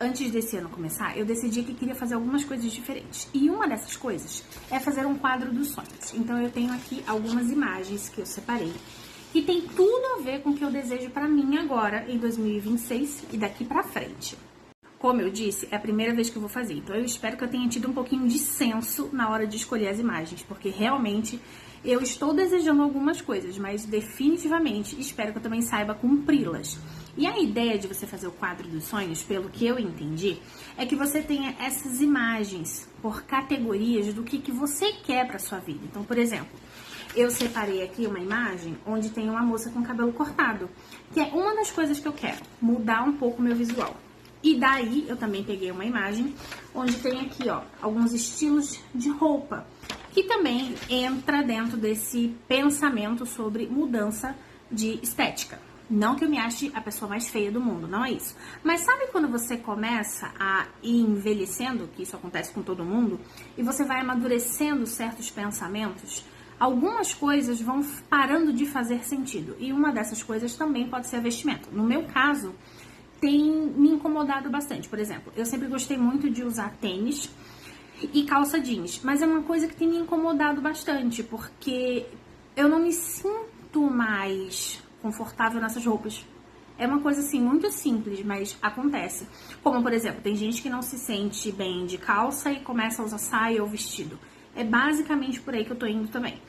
antes desse ano começar, eu decidi que queria fazer algumas coisas diferentes. E uma dessas coisas é fazer um quadro dos sonhos. Então eu tenho aqui algumas imagens que eu separei, que tem tudo a ver com o que eu desejo pra mim agora, em 2026 e daqui pra frente. Como eu disse, é a primeira vez que eu vou fazer, então eu espero que eu tenha tido um pouquinho de senso na hora de escolher as imagens, porque realmente eu estou desejando algumas coisas, mas definitivamente espero que eu também saiba cumpri-las. E a ideia de você fazer o quadro dos sonhos, pelo que eu entendi, é que você tenha essas imagens por categorias do que você quer para sua vida. Então, por exemplo, eu separei aqui uma imagem onde tem uma moça com cabelo cortado, que é uma das coisas que eu quero, mudar um pouco o meu visual. E daí eu também peguei uma imagem onde tem aqui, ó, alguns estilos de roupa, que também entra dentro desse pensamento sobre mudança de estética. Não que eu me ache a pessoa mais feia do mundo, não é isso. Mas sabe quando você começa a ir envelhecendo, que isso acontece com todo mundo, e você vai amadurecendo certos pensamentos? Algumas coisas vão parando de fazer sentido. E uma dessas coisas também pode ser a vestimenta. No meu caso, tem me incomodado bastante. Por exemplo, eu sempre gostei muito de usar tênis e calça jeans, mas é uma coisa que tem me incomodado bastante, porque eu não me sinto mais confortável nessas roupas. É uma coisa assim muito simples, mas acontece. Como, por exemplo, tem gente que não se sente bem de calça e começa a usar saia ou vestido. É basicamente por aí que eu tô indo também.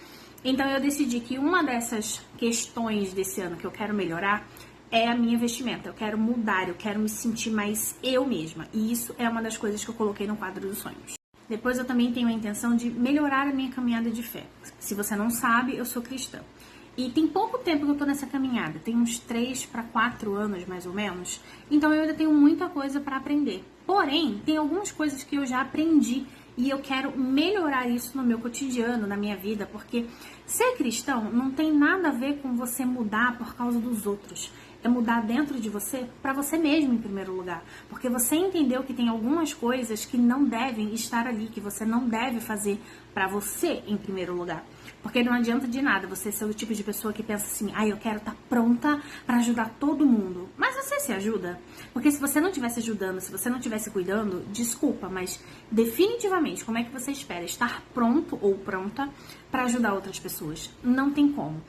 Então eu decidi que uma dessas questões desse ano que eu quero melhorar é a minha vestimenta. Eu quero mudar, eu quero me sentir mais eu mesma. E isso é uma das coisas que eu coloquei no quadro dos sonhos. Depois eu também tenho a intenção de melhorar a minha caminhada de fé. Se você não sabe, eu sou cristã. E tem pouco tempo que eu tô nessa caminhada. Tem uns 3 para 4 anos, mais ou menos. Então eu ainda tenho muita coisa para aprender. Porém, tem algumas coisas que eu já aprendi e eu quero melhorar isso no meu cotidiano, na minha vida, porque ser cristão não tem nada a ver com você mudar por causa dos outros. É mudar dentro de você, para você mesmo em primeiro lugar. Porque você entendeu que tem algumas coisas que não devem estar ali, que você não deve fazer para você em primeiro lugar. Porque não adianta de nada você ser o tipo de pessoa que pensa assim, eu quero estar pronta para ajudar todo mundo. Mas você se ajuda? Porque se você não estivesse ajudando, se você não estivesse cuidando, desculpa, mas definitivamente, como é que você espera estar pronto ou pronta para ajudar outras pessoas? Não tem como.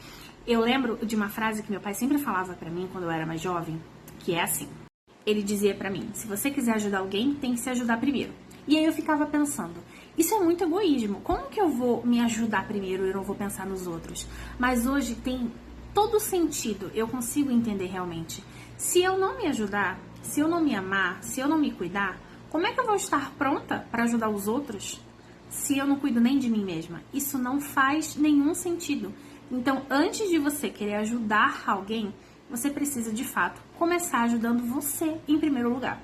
Eu lembro de uma frase que meu pai sempre falava pra mim quando eu era mais jovem, que é assim. Ele dizia pra mim, se você quiser ajudar alguém, tem que se ajudar primeiro. E aí eu ficava pensando, isso é muito egoísmo. Como que eu vou me ajudar primeiro e eu não vou pensar nos outros? Mas hoje tem todo sentido, eu consigo entender realmente. Se eu não me ajudar, se eu não me amar, se eu não me cuidar, como é que eu vou estar pronta para ajudar os outros se eu não cuido nem de mim mesma? Isso não faz nenhum sentido. Então, antes de você querer ajudar alguém, você precisa, de fato, começar ajudando você em primeiro lugar.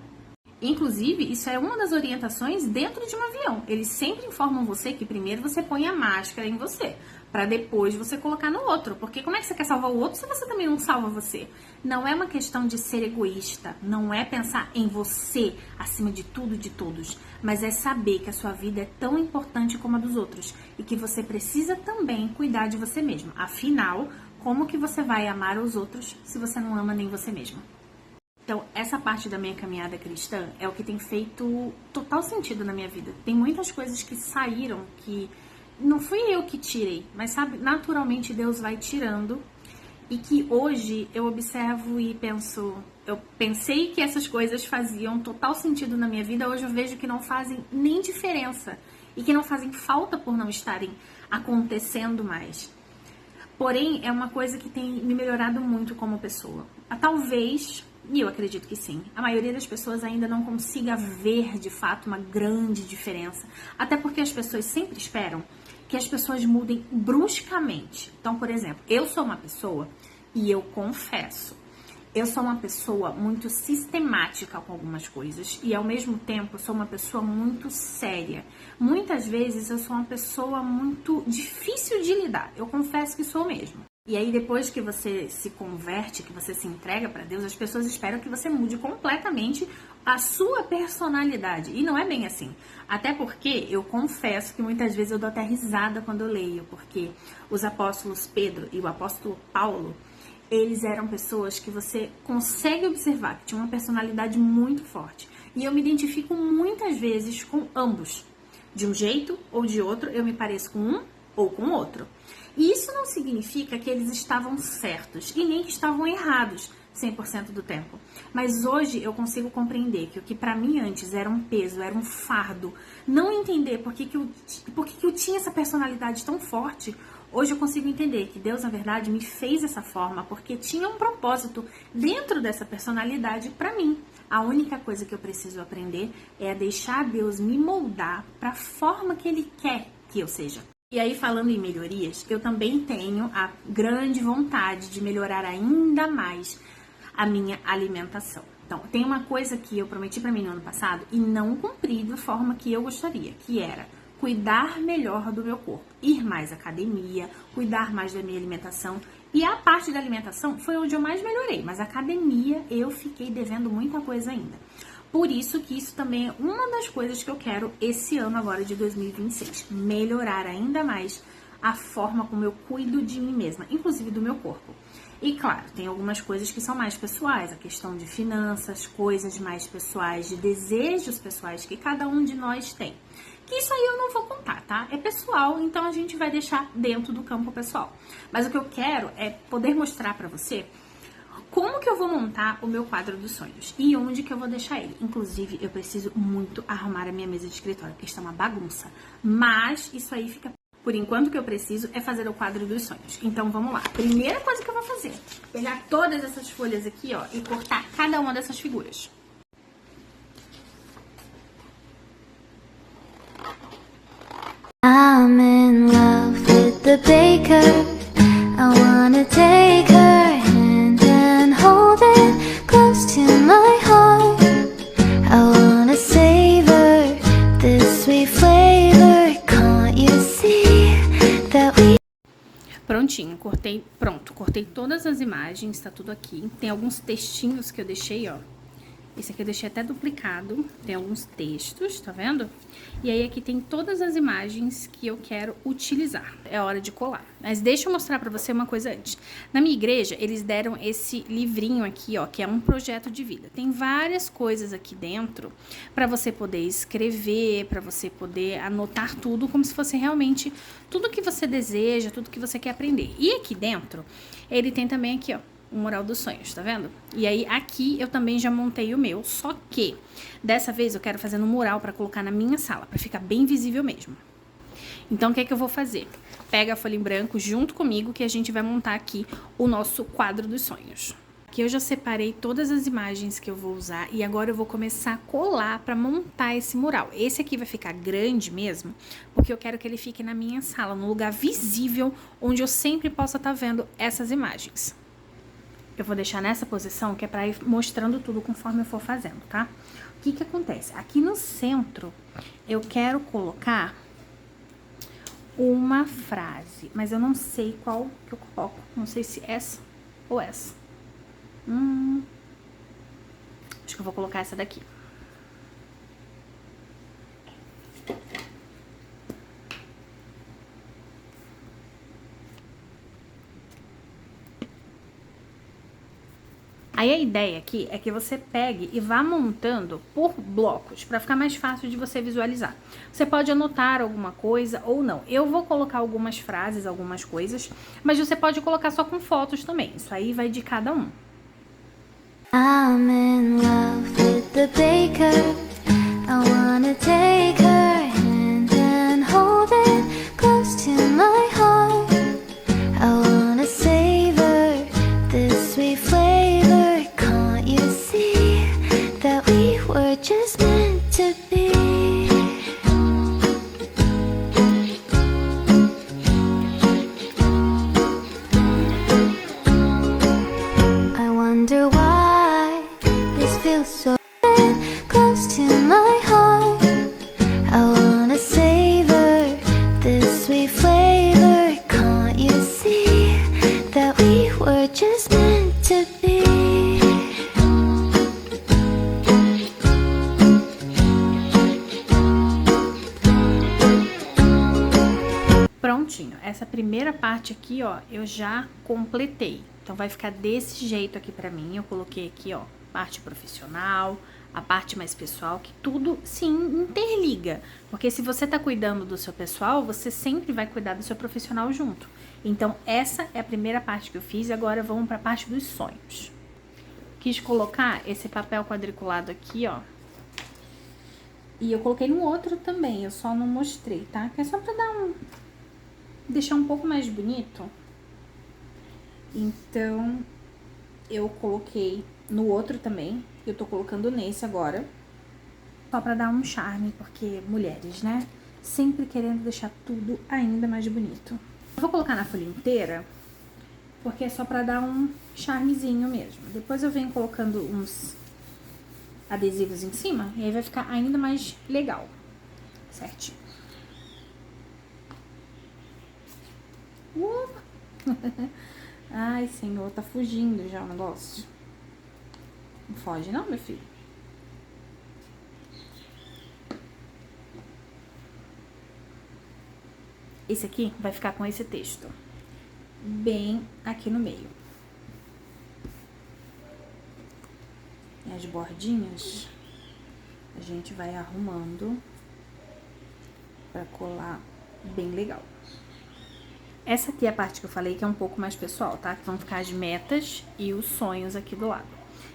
Inclusive, isso é uma das orientações dentro de um avião. Eles sempre informam você que primeiro você põe a máscara em você, para depois você colocar no outro. Porque como é que você quer salvar o outro se você também não salva você? Não é uma questão de ser egoísta, não é pensar em você acima de tudo e de todos, mas é saber que a sua vida é tão importante como a dos outros e que você precisa também cuidar de você mesmo. Afinal, como que você vai amar os outros se você não ama nem você mesma? Então, essa parte da minha caminhada cristã é o que tem feito total sentido na minha vida. Tem muitas coisas que saíram que não fui eu que tirei, mas sabe, naturalmente Deus vai tirando e que hoje eu observo e penso, eu pensei que essas coisas faziam total sentido na minha vida, hoje eu vejo que não fazem nem diferença e que não fazem falta por não estarem acontecendo mais. Porém, é uma coisa que tem me melhorado muito como pessoa. Talvez, e eu acredito que sim, a maioria das pessoas ainda não consiga ver de fato uma grande diferença. Até porque as pessoas sempre esperam que as pessoas mudem bruscamente. Então, por exemplo, eu sou uma pessoa, e eu confesso, eu sou uma pessoa muito sistemática com algumas coisas e ao mesmo tempo eu sou uma pessoa muito séria. Muitas vezes eu sou uma pessoa muito difícil de lidar, eu confesso que sou mesmo. E aí depois que você se converte, que você se entrega para Deus, as pessoas esperam que você mude completamente a sua personalidade. E não é bem assim. Até porque eu confesso que muitas vezes eu dou até risada quando eu leio, porque os apóstolos Pedro e o apóstolo Paulo, eles eram pessoas que você consegue observar que tinham uma personalidade muito forte. E eu me identifico muitas vezes com ambos. De um jeito ou de outro, eu me pareço com um ou com outro. E isso não significa que eles estavam certos e nem que estavam errados 100% do tempo. Mas hoje eu consigo compreender que o que pra mim antes era um peso, era um fardo, não entender por que eu tinha essa personalidade tão forte, hoje eu consigo entender que Deus, na verdade, me fez dessa forma porque tinha um propósito dentro dessa personalidade pra mim. A única coisa que eu preciso aprender é deixar Deus me moldar pra forma que Ele quer que eu seja. E aí, falando em melhorias, eu também tenho a grande vontade de melhorar ainda mais a minha alimentação. Então, tem uma coisa que eu prometi pra mim no ano passado e não cumpri da forma que eu gostaria, que era cuidar melhor do meu corpo, ir mais à academia, cuidar mais da minha alimentação. E a parte da alimentação foi onde eu mais melhorei, mas a academia eu fiquei devendo muita coisa ainda. Por isso que isso também é uma das coisas que eu quero esse ano agora de 2026. Melhorar ainda mais a forma como eu cuido de mim mesma, inclusive do meu corpo. E claro, tem algumas coisas que são mais pessoais, a questão de finanças, coisas mais pessoais, de desejos pessoais que cada um de nós tem. Que isso aí eu não vou contar, tá? É pessoal, então a gente vai deixar dentro do campo pessoal. Mas o que eu quero é poder mostrar pra você como que eu vou montar o meu quadro dos sonhos e onde que eu vou deixar ele. Inclusive, eu preciso muito arrumar a minha mesa de escritório, porque está uma bagunça. Mas isso aí fica... Por enquanto, o que eu preciso é fazer o quadro dos sonhos. Então, vamos lá. Primeira coisa que eu vou fazer, pegar todas essas folhas aqui, ó, e cortar cada uma dessas figuras. I'm in love with the baker. I wanna take her hand and hold it close to my heart. I wanna savor this sweet flavor. Can't you see that we... Prontinho, cortei todas as imagens, tá tudo aqui. Tem alguns textinhos que eu deixei, ó. Esse aqui eu deixei até duplicado, tem alguns textos, tá vendo? E aí aqui tem todas as imagens que eu quero utilizar. É hora de colar. Mas deixa eu mostrar pra você uma coisa antes. Na minha igreja, eles deram esse livrinho aqui, ó, que é um projeto de vida. Tem várias coisas aqui dentro pra você poder escrever, pra você poder anotar tudo como se fosse realmente tudo que você deseja, tudo que você quer aprender. E aqui dentro, ele tem também aqui, ó, o mural dos sonhos, tá vendo? E aí aqui eu também já montei o meu, só que dessa vez eu quero fazer no mural pra colocar na minha sala, pra ficar bem visível mesmo. Então o que é que eu vou fazer? Pega a folha em branco junto comigo que a gente vai montar aqui o nosso quadro dos sonhos. Aqui eu já separei todas as imagens que eu vou usar e agora eu vou começar a colar pra montar esse mural. Esse aqui vai ficar grande mesmo, porque eu quero que ele fique na minha sala, num lugar visível, onde eu sempre possa estar vendo essas imagens. Eu vou deixar nessa posição, que é pra ir mostrando tudo conforme eu for fazendo, tá? O que que acontece? Aqui no centro, eu quero colocar uma frase, mas eu não sei qual que eu coloco. Não sei se essa ou essa. Acho que eu vou colocar essa daqui. Aí a ideia aqui é que você pegue e vá montando por blocos, para ficar mais fácil de você visualizar. Você pode anotar alguma coisa ou não. Eu vou colocar algumas frases, algumas coisas, mas você pode colocar só com fotos também. Isso aí vai de cada um. I'm in love with the baker. I wanna take her hand and hold it close to my heart. I wanna savor this sweet flavor. Can't you see that we were just meant to be? I wonder why this feels so close to my heart. I wanna savor this sweet flavor. Can't you see that we were just meant to be? Prontinho, essa primeira parte aqui, ó, eu já completei. Então vai ficar desse jeito aqui pra mim. Eu coloquei aqui, ó, parte profissional, a parte mais pessoal, que tudo se interliga. Porque se você tá cuidando do seu pessoal, você sempre vai cuidar do seu profissional junto. Então, essa é a primeira parte que eu fiz e agora vamos pra parte dos sonhos. Quis colocar esse papel quadriculado aqui, ó. E eu coloquei no outro também, eu só não mostrei, tá? Que é só pra deixar um pouco mais bonito. Então, eu coloquei no outro também. Eu tô colocando nesse agora. Só pra dar um charme, porque mulheres, né? Sempre querendo deixar tudo ainda mais bonito. Eu vou colocar na folha inteira, porque é só pra dar um charmezinho mesmo. Depois eu venho colocando uns adesivos em cima, e aí vai ficar ainda mais legal. Certinho. Ai, senhor, tá fugindo já o negócio. Não foge não, meu filho. Esse aqui vai ficar com esse texto bem aqui no meio. E as bordinhas a gente vai arrumando pra colar bem legal. Essa aqui é a parte que eu falei que é um pouco mais pessoal, tá? Que vão ficar as metas e os sonhos aqui do lado.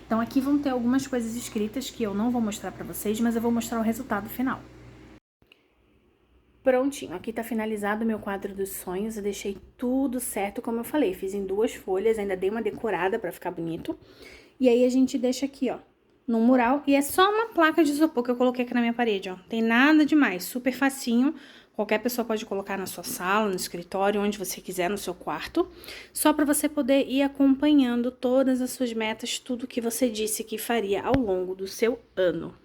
Então, aqui vão ter algumas coisas escritas que eu não vou mostrar pra vocês, mas eu vou mostrar o resultado final. Prontinho, aqui tá finalizado o meu quadro dos sonhos, eu deixei tudo certo como eu falei, fiz em 2 folhas, ainda dei uma decorada pra ficar bonito. E aí, a gente deixa aqui, ó, no mural, e é só uma placa de isopor que eu coloquei aqui na minha parede, ó. Tem nada demais, super facinho. Qualquer pessoa pode colocar na sua sala, no escritório, onde você quiser, no seu quarto. Só para você poder ir acompanhando todas as suas metas, tudo que você disse que faria ao longo do seu ano.